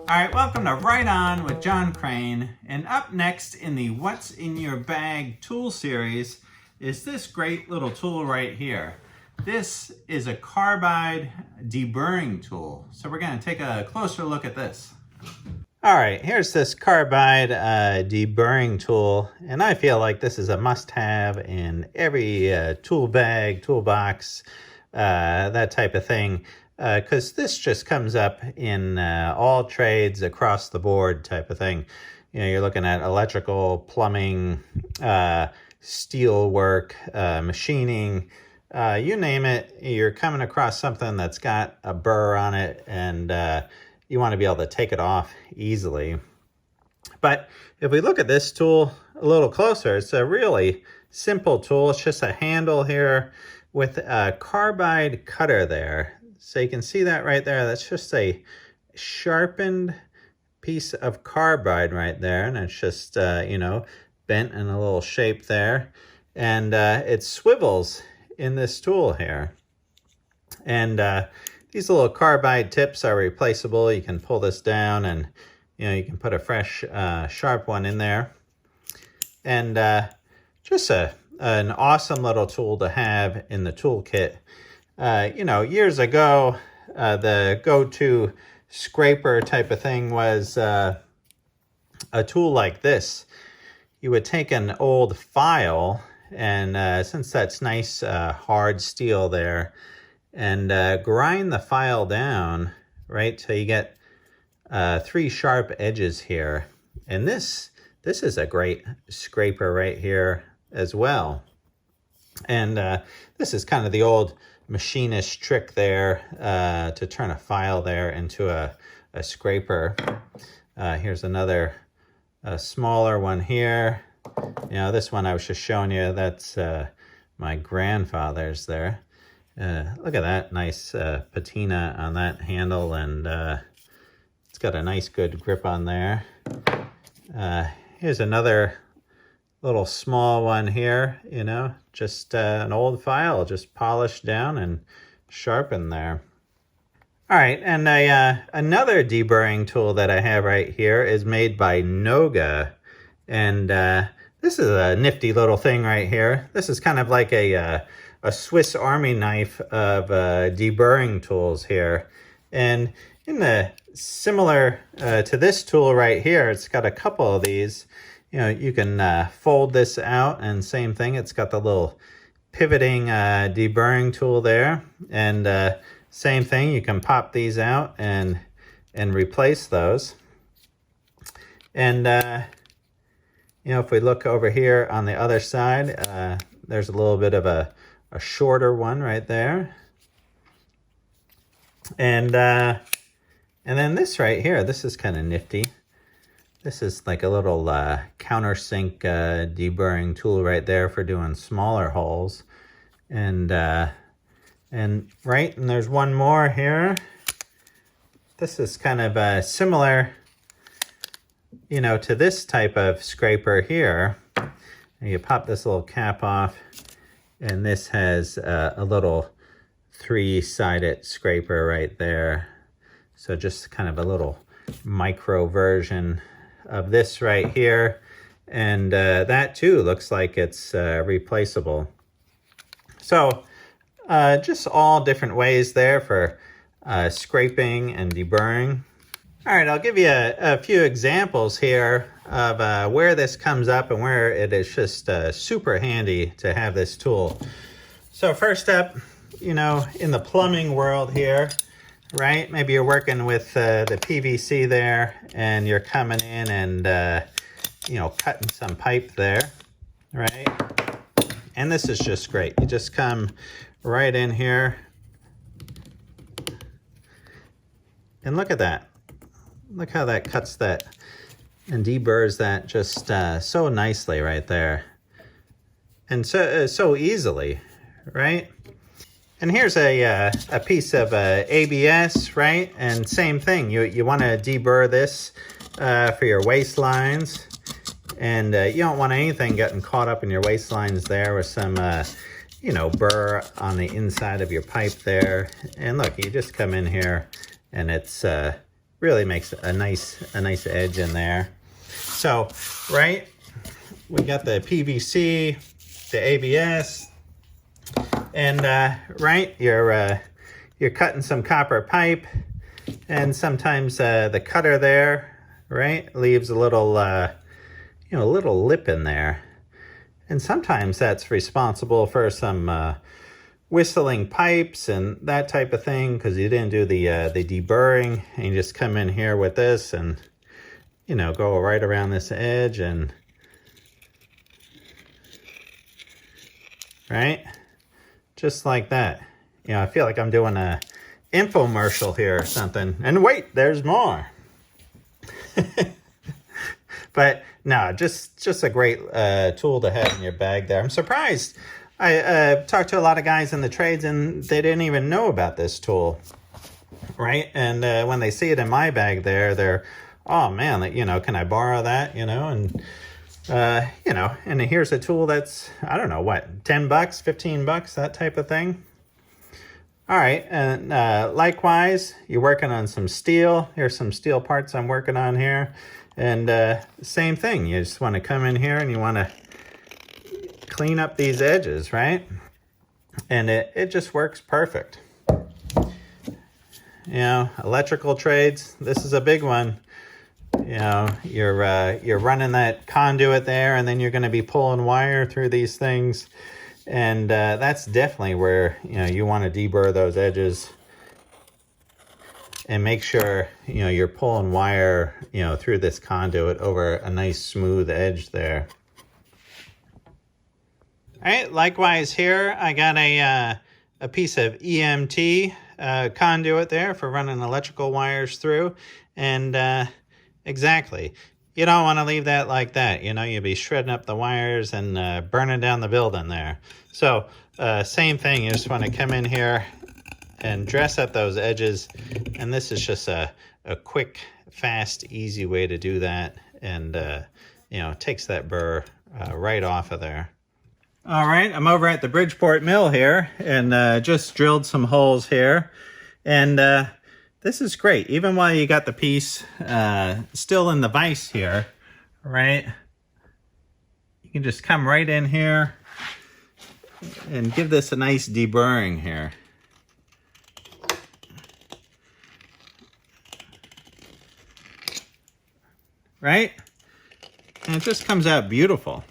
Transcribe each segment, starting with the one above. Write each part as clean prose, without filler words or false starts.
All right, welcome to Right On with Jon Crane. And up next in the What's in Your Bag tool series is this great little tool right here. This is a Carbide Deburring tool. So we're going to take a closer look at this. All right, here's this Carbide Deburring tool. And I feel like this is a must-have in every tool bag, toolbox, that type of thing. Because this just comes up in all trades across the board type of thing. You know, you're looking at electrical, plumbing, steel work, machining, you name it. You're coming across something that's got a burr on it, and you want to be able to take it off easily. But if we look at this tool a little closer, it's a really simple tool. It's just a handle here with a carbide cutter there. So you can see that right there. That's just a sharpened piece of carbide right there. And it's just, you know, bent in a little shape there. And it swivels in this tool here. And these little carbide tips are replaceable. You can pull this down and, you know, you can put a fresh, sharp one in there. And just an awesome little tool to have in the toolkit. You know, years ago, the go-to scraper type of thing was a tool like this. You would take an old file, and since that's nice hard steel there, and grind the file down, right, so you get 3 sharp edges here. And this is a great scraper right here as well. And this is kind of the old machinist trick there to turn a file there into a scraper. Here's another smaller one here. You know, this one I was just showing you, that's my grandfather's there. Look at that nice patina on that handle, and it's got a nice good grip on there. Here's another little small one here, you know, just an old file, just polished down and sharpened there. All right, and another deburring tool that I have right here is made by Noga. And this is a nifty little thing right here. This is kind of like a Swiss Army knife of deburring tools here. And in the similar to this tool right here, it's got a couple of these. You know, you can fold this out, and same thing, it's got the little pivoting deburring tool there. And same thing, you can pop these out and replace those. And, you know, if we look over here on the other side, there's a little bit of a shorter one right there. And then this right here, this is kind of nifty. This is like a little countersink deburring tool right there for doing smaller holes. And right, and there's one more here. This is kind of similar, you know, to this type of scraper here. And you pop this little cap off, and this has a little 3-sided scraper right there. So just kind of a little micro version of this right here, and that too looks like it's replaceable. So just all different ways there for scraping and deburring. All right, I'll give you a few examples here of where this comes up and where it is just super handy to have this tool. So first up, you know, in the plumbing world here, right? Maybe you're working with the PVC there, and you're coming in and, you know, cutting some pipe there, right? And this is just great. You just come right in here, and look at that. Look how that cuts that and deburrs that just so nicely right there. And so easily, right? And here's a piece of ABS, right? And same thing, you want to deburr this for your waistlines. And you don't want anything getting caught up in your waistlines there with some, you know, burr on the inside of your pipe there. And look, you just come in here and it's really makes a nice edge in there. So, right, we got the PVC, the ABS, and right, you're cutting some copper pipe, and sometimes the cutter there, right, leaves a little, you know, a little lip in there, and sometimes that's responsible for some whistling pipes and that type of thing, because you didn't do the deburring, and you just come in here with this and, you know, go right around this edge and right, just like that. You know, I feel like I'm doing a infomercial here or something. And wait, there's more. But no, just a great tool to have in your bag there. I'm surprised. I talked to a lot of guys in the trades and they didn't even know about this tool, right? And when they see it in my bag there, they're, oh man, you know, can I borrow that, you know? And you know, and here's a tool that's, I don't know, what, 10 bucks, 15 bucks, that type of thing. All right, and likewise, you're working on some steel. Here's some steel parts I'm working on here. And same thing, you just want to come in here and you want to clean up these edges, right? And it just works perfect. You know, electrical trades, this is a big one. You know, you're running that conduit there, and then you're going to be pulling wire through these things. And that's definitely where, you know, you want to deburr those edges and make sure, you know, you're pulling wire, you know, through this conduit over a nice smooth edge there. All right, likewise here, I got a piece of EMT conduit there for running electrical wires through. And exactly, you don't want to leave that like that. You know, you'll be shredding up the wires and burning down the building there. So same thing, you just want to come in here and dress up those edges. And this is just a quick, fast, easy way to do that. And, you know, it takes that burr right off of there. All right, I'm over at the Bridgeport Mill here and just drilled some holes here. And this is great, even while you got the piece still in the vise here, right? You can just come right in here and give this a nice deburring here. Right? And it just comes out beautiful.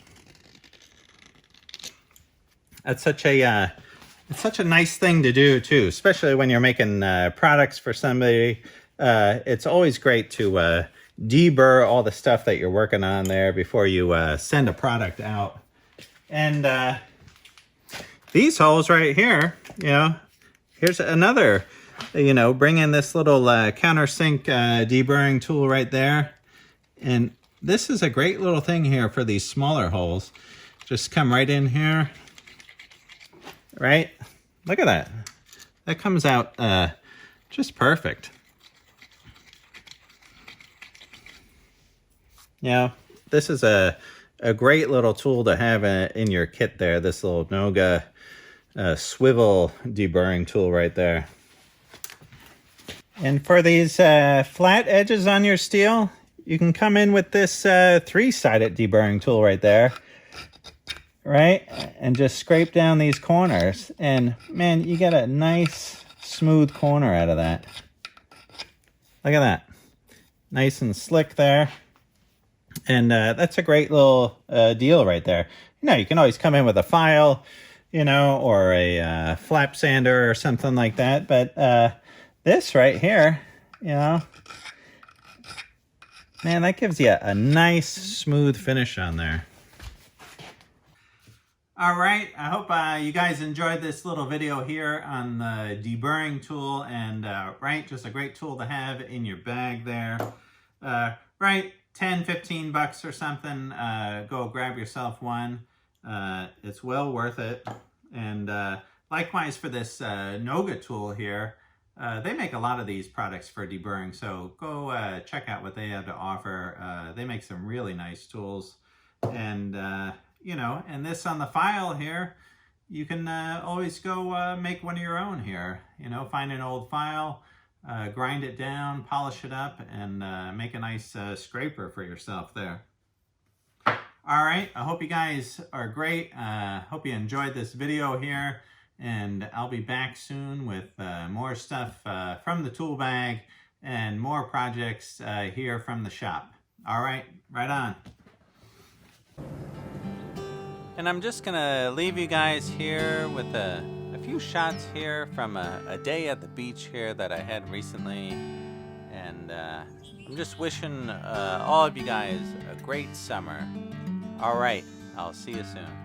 That's such a it's such a nice thing to do too, especially when you're making products for somebody. It's always great to deburr all the stuff that you're working on there before you send a product out. And these holes right here, you know, here's another, you know, bring in this little countersink deburring tool right there. And this is a great little thing here for these smaller holes. Just come right in here, right? Look at that. That comes out just perfect. You know, this is a great little tool to have in your kit there, this little Noga swivel deburring tool right there. And for these flat edges on your steel, you can come in with this three-sided deburring tool right there, right? And just scrape down these corners. And man, you get a nice smooth corner out of that. Look at that. Nice and slick there. And that's a great little deal right there. You know, you can always come in with a file, you know, or a flap sander or something like that. But this right here, you know, man, that gives you a nice smooth finish on there. All right, I hope you guys enjoyed this little video here on the deburring tool. And right, just a great tool to have in your bag there. Right, 10, 15 bucks or something, go grab yourself one. It's well worth it. And likewise for this Noga tool here, they make a lot of these products for deburring, so go check out what they have to offer. They make some really nice tools. And you know, and this on the file here, you can always go make one of your own here. You know, find an old file, grind it down, polish it up, and make a nice scraper for yourself there. All right, I hope you guys are great. Hope you enjoyed this video here, and I'll be back soon with more stuff from the tool bag and more projects here from the shop. All right, right on. And I'm just gonna leave you guys here with a few shots here from a day at the beach here that I had recently. And I'm just wishing all of you guys a great summer. All right, I'll see you soon.